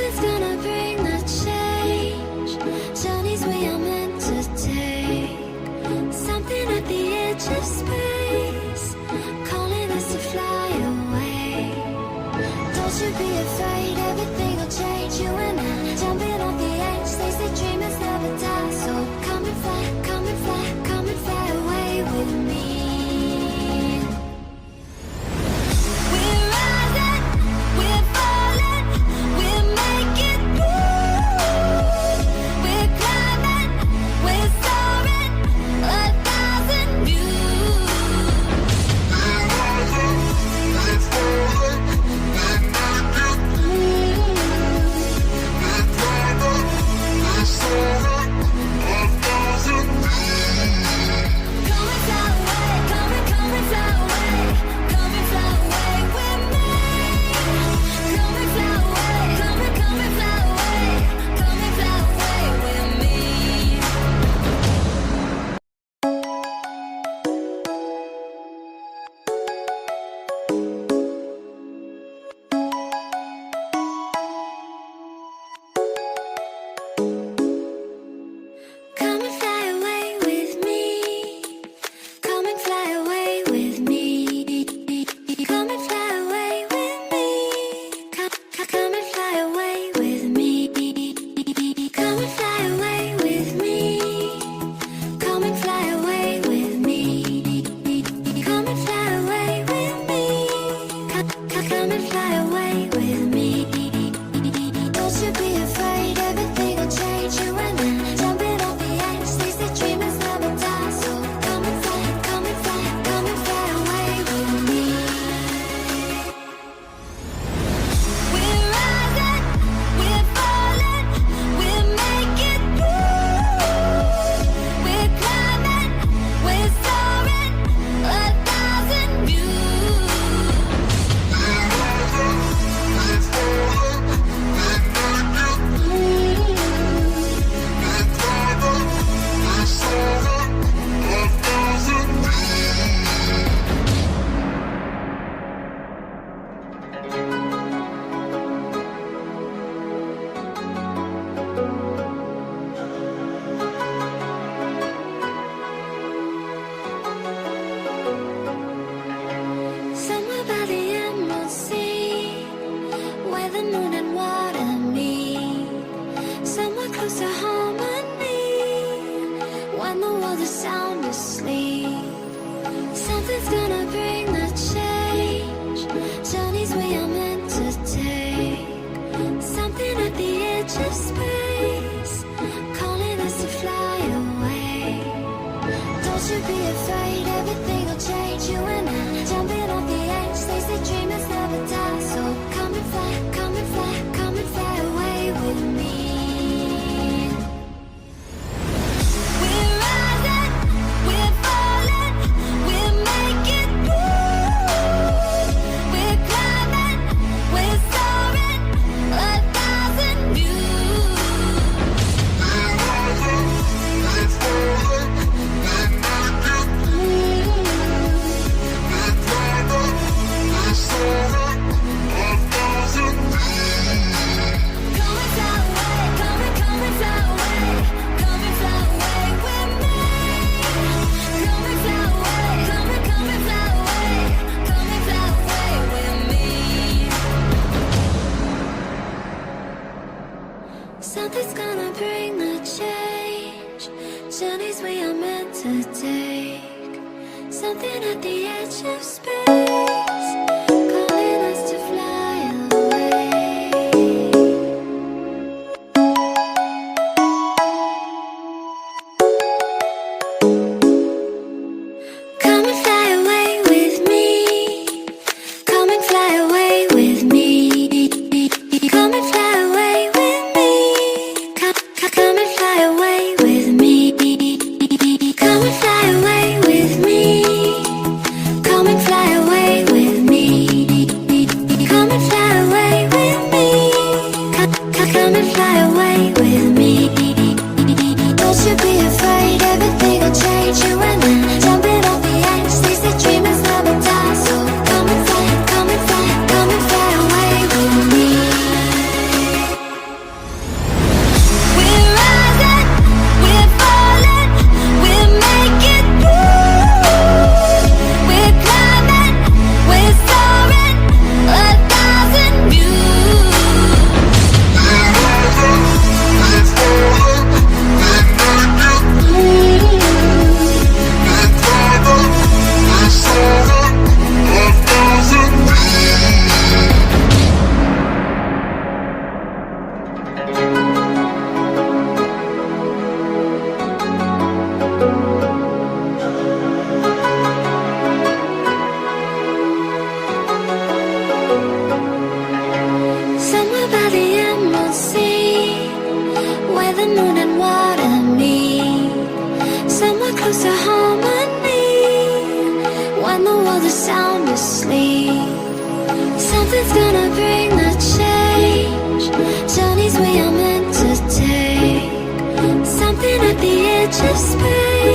Something's gonna bring the change. Journeys we are meant to take. Something at the edge of space, calling us to fly away. Don't you be afraid, everything will change. You and I, jumping off the edge. They say dreamers never die. So come and fly, come and fly, come and fly away with me. We're rising, we're falling, we're making moves. We're climbing, we're soaring, 1,000 views. We're rising, we're falling, we're making moves. We're climbing, we're soaring, 1,000 views. Come and fly away, come and fly away, come and fly away with me. Come and fly away, come and fly away, come and fly away with me. Come and fly away with me. Come and fly away with me. Come and fly away with me. Come and fly away with me. Come and fly away with me. Come and fly away with me. Come and fly away with me. Come and fly away with me. Don't you be afraid, everything will change. You and I, jumping off the edge. They say dreamers never die. So come and fly, come and fly, come and fly away with me. We're rising, we're falling, we're making moves. We're climbing, we're soaring, 1,000 views. We're rising, we're falling, we're making moves. We're climbing, we're soaring, 1,000 Somewhere by the emerald sea, where the moon and water meet. Somewhere close to harmony, when the world is sound asleep. Something's gonna bring the change. Journeys we are meant to take. Something at the edge of space, calling us to fly away. Don't you be afraid, everything will change. You and I, jumping off the edge. They say dreamers never die. So come and fly, come and fly, come and fly away with me. We're rising, we're falling, we're making moves. We're climbing, we're soaring, 1,000 views. We're rising, we're falling, we're making moves. We're climbing, we're soaring, 1,000 views. Come and fly away, come and fly away, come and fly away with me. Come and fly away, come and fly away, come and fly away with me. Something's gonna bring the change. Journeys we are meant to take. Something at the edge of space, calling us to fly away. Come and fly away with me. Come and fly away with me. Come and fly away with me. Come and fly away with me. Come and fly away with me. Come and fly away with me. Come and fly away with me. Come and fly away with me. Don't you be afraid, everything will change. You and I, jumping off the edge. They say dreamers never die. So come and fly, come and fly, come and fly away with me. the moon and water me somewhere close to harmony. When the world is sound asleep, something's gonna bring the change. Journeys we are meant to take, something at the edge of space.